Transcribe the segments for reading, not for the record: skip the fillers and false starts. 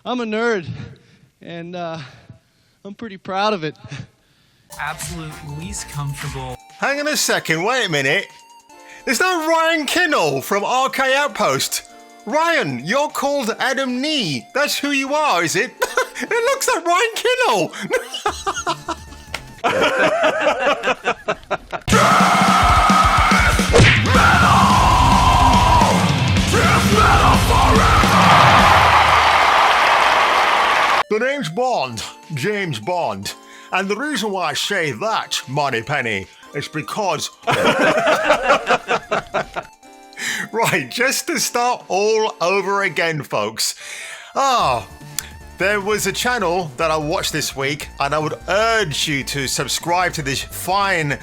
I'm a nerd, and I'm pretty proud of it. Absolute least comfortable. Hang on a second, wait a minute. There's no Ryan Kinnell from RK Outpost. Ryan, you're called Adam Nee. That's who you are, is it? It looks like Ryan Kinnell. The name's Bond, James Bond. And the reason why I say that, Moneypenny, is because... Right, just to start all over again, folks. There was a channel that I watched this week, and I would urge you to subscribe to this fine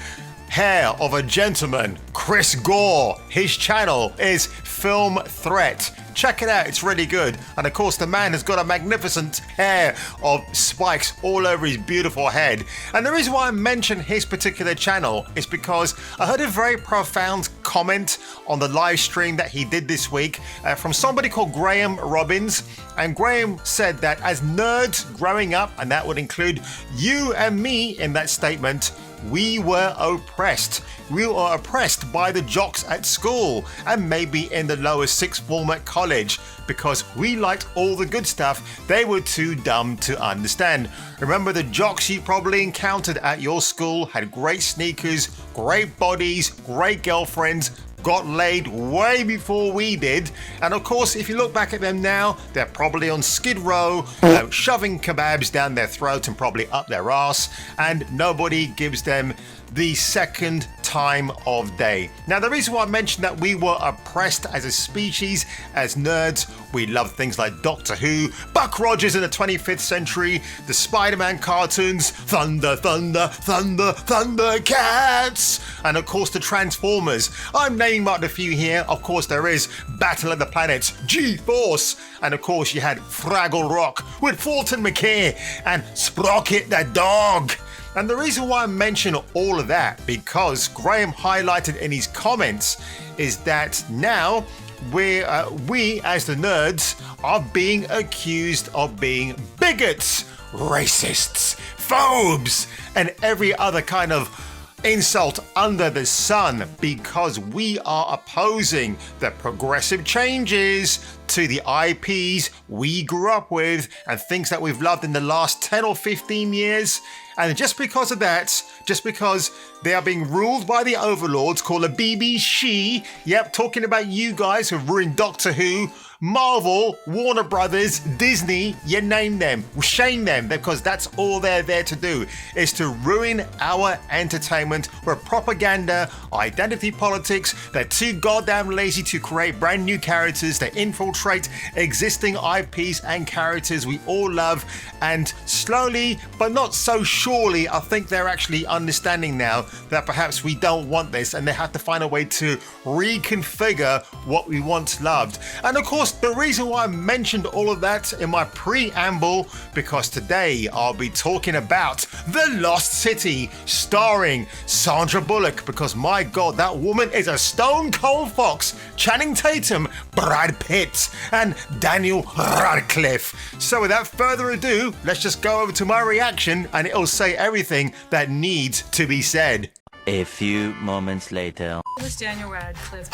hair of a gentleman, Chris Gore. His channel is Film Threat. Check it out, it's really good. And of course, the man has got a magnificent pair of spikes all over his beautiful head. And the reason why I mention his particular channel is because I heard a very profound comment on the live stream that he did this week from somebody called Graham Robbins. And Graham said that as nerds growing up, and that would include you and me in that statement, we were oppressed. We were oppressed by the jocks at school and maybe in the lower sixth form at college because we liked all the good stuff. They were too dumb to understand. Remember, the jocks you probably encountered at your school had great sneakers, great bodies, great girlfriends, got laid way before we did. And of course, if you look back at them now, they're probably on Skid Row, shoving kebabs down their throat and probably up their ass, and nobody gives them the second time of day. Now, the reason why I mentioned that we were oppressed as a species, as nerds, we loved things like Doctor Who, Buck Rogers in the 25th century, the Spider-Man cartoons, Thunder, Thunder, Thunder, Thundercats, and of course the Transformers. I'm naming but a few here. Of course, there is Battle of the Planets, G-Force, and of course you had Fraggle Rock with Fulton McKay and Sprocket the dog. And the reason why I mention all of that, because Graham highlighted in his comments, is that now we as the nerds are being accused of being bigots, racists, phobes, and every other kind of insult under the sun because we are opposing the progressive changes to the IPs we grew up with and things that we've loved in the last 10 or 15 years. And just because of that, just because they are being ruled by the overlords called the BBC, yep, talking about you guys who've ruined Doctor Who, Marvel, Warner Brothers, Disney, you name them, shame them, because that's all they're there to do, is to ruin our entertainment with propaganda, identity politics. They're too goddamn lazy to create brand new characters. They infiltrate existing IPs and characters we all love, and slowly, but not so surely, I think they're actually understanding now that perhaps we don't want this, and they have to find a way to reconfigure what we once loved. And of course, the reason why I mentioned all of that in my preamble, because today I'll be talking about The Lost City, starring Sandra Bullock, because my God, that woman is a stone cold fox. Channing Tatum, Brad Pitt, and Daniel Radcliffe. So without further ado, let's just go over to my reaction and it'll say everything that needs to be said. A few moments later. It was Daniel Radcliffe.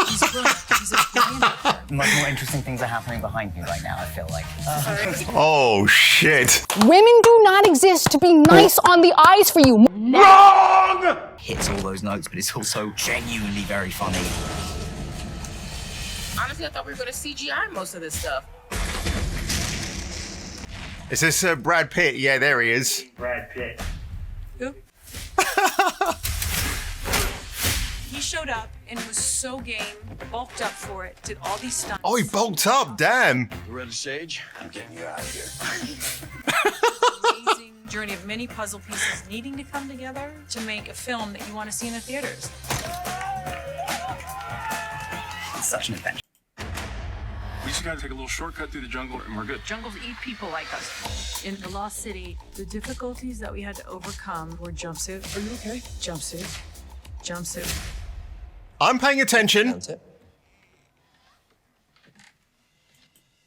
He's a brilliant actor. Much more interesting things are happening behind me right now, I feel like. Oh shit. Women do not exist to be nice on the eyes for you. Wrong! Hits all those notes, but it's also genuinely very funny. Honestly, I thought we were going to CGI most of this stuff. Is this Brad Pitt? Yeah, there he is. Brad Pitt. Who? He showed up and was so game, bulked up for it, did all these stunts. Oh, he bulked up, damn. You ready, Sage? I'm getting you out of here. Amazing journey of many puzzle pieces needing to come together to make a film that you want to see in the theaters. It's such an adventure. We just gotta take a little shortcut through the jungle and we're good. Jungles eat people like us. In the Lost City, the difficulties that we had to overcome were Jumpsuit. Are you okay? Jumpsuit. Jumpsuit. I'm paying attention.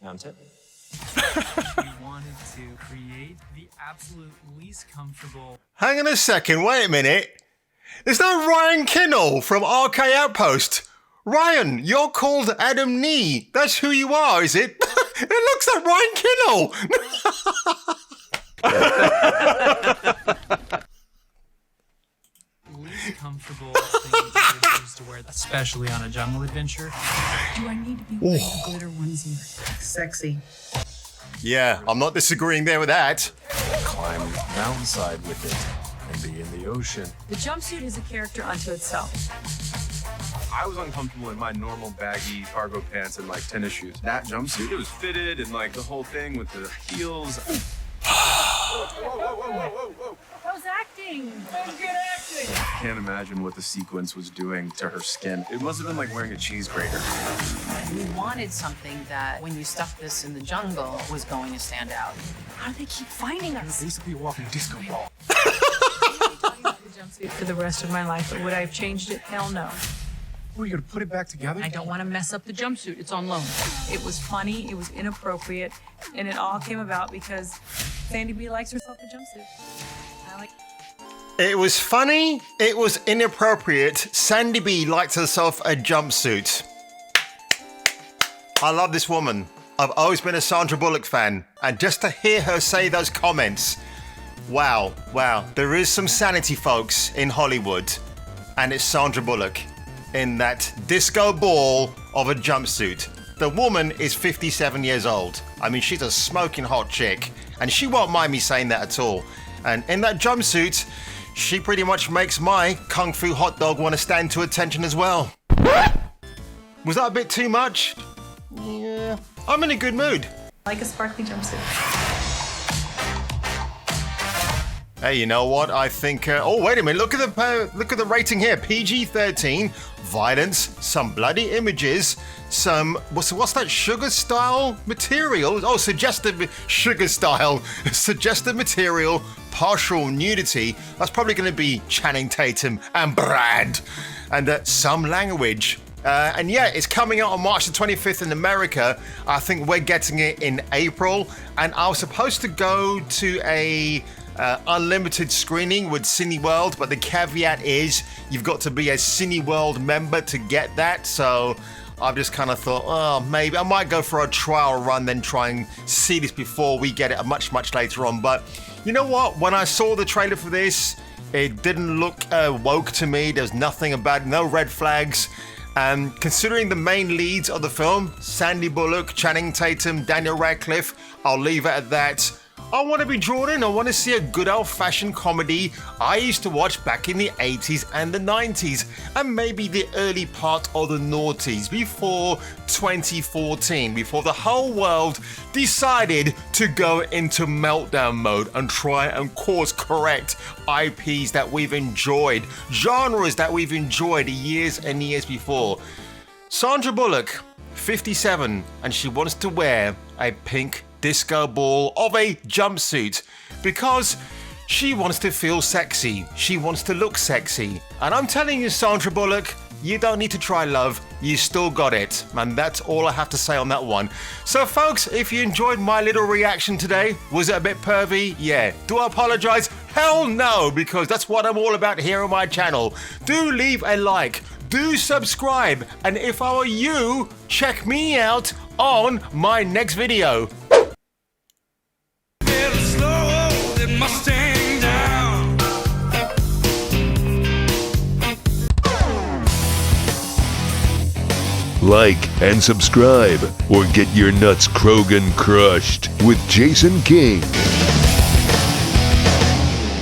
Mounted. We wanted to create the absolute least comfortable. Hang on a second, wait a minute. There's no Ryan Kinnell from RK Outpost. Ryan, you're called Adam Nee. That's who you are, is it? It looks like Ryan Kinnell. Least comfortable thing to choose to wear, especially on a jungle adventure. Do I need to be wearing a glitter onesie? Sexy. Yeah, I'm not disagreeing there with that. Climb mountainside with it and be in the ocean. The jumpsuit is a character unto itself. I was uncomfortable in my normal baggy cargo pants and like tennis shoes. That jumpsuit, it was fitted and like the whole thing with the heels. That was acting. That was good acting. I can't imagine what the sequence was doing to her skin. It must have been like wearing a cheese grater. We wanted something that, when you stuck this in the jungle, was going to stand out. How do they keep finding us? Basically a walking disco ball. The jumpsuit for the rest of my life, but would I have changed it? Hell no. What, are you gonna put it back together? I don't want to mess up the jumpsuit. It's on loan. It was funny, it was inappropriate, and it all came about because Sandy B likes herself a jumpsuit. I like. It was funny, it was inappropriate. Sandy B liked herself a jumpsuit. I love this woman. I've always been a Sandra Bullock fan, and just to hear her say those comments, wow. There is some sanity, folks, in Hollywood, and it's Sandra Bullock in that disco ball of a jumpsuit. The woman is 57 years old. I mean, she's a smoking hot chick, and she won't mind me saying that at all. And in that jumpsuit, she pretty much makes my kung fu hot dog want to stand to attention as well. Was that a bit too much? Yeah, I'm in a good mood. Like a sparkly jumpsuit. Hey, you know what? I think. Oh, wait a minute! Look at the rating here. PG-13, violence, some bloody images, some what's that sugar style material? Oh, suggestive sugar style, suggestive material, partial nudity. That's probably going to be Channing Tatum and Brad, and some language. And yeah, it's coming out on March the 25th in America. I think we're getting it in April, and I was supposed to go to a unlimited screening with Cineworld, but the caveat is you've got to be a Cineworld member to get that. So I've just kind of thought, oh, maybe I might go for a trial run, then try and see this before we get it much later on. But you know what? When I saw the trailer for this, it didn't look woke to me. There's nothing about it, no red flags. And considering the main leads of the film, Sandy Bullock, Channing Tatum, Daniel Radcliffe, I'll leave it at that. I want to be drawn in. I want to see a good old-fashioned comedy I used to watch back in the 80s and the 90s, and maybe the early part of the noughties before 2014, before the whole world decided to go into meltdown mode and try and course correct IPs that we've enjoyed, genres that we've enjoyed years and years before. Sandra Bullock, 57, and she wants to wear a pink disco ball of a jumpsuit because she wants to feel sexy. She wants to look sexy. And I'm telling you, Sandra Bullock, you don't need to try love. You still got it. And that's all I have to say on that one. So folks, if you enjoyed my little reaction today, was it a bit pervy? Yeah. Do I apologize? Hell no, because that's what I'm all about here on my channel. Do leave a like. Do subscribe. And if I were you, check me out on my next video. Like and subscribe, or get your nuts Krogan crushed with Jason King.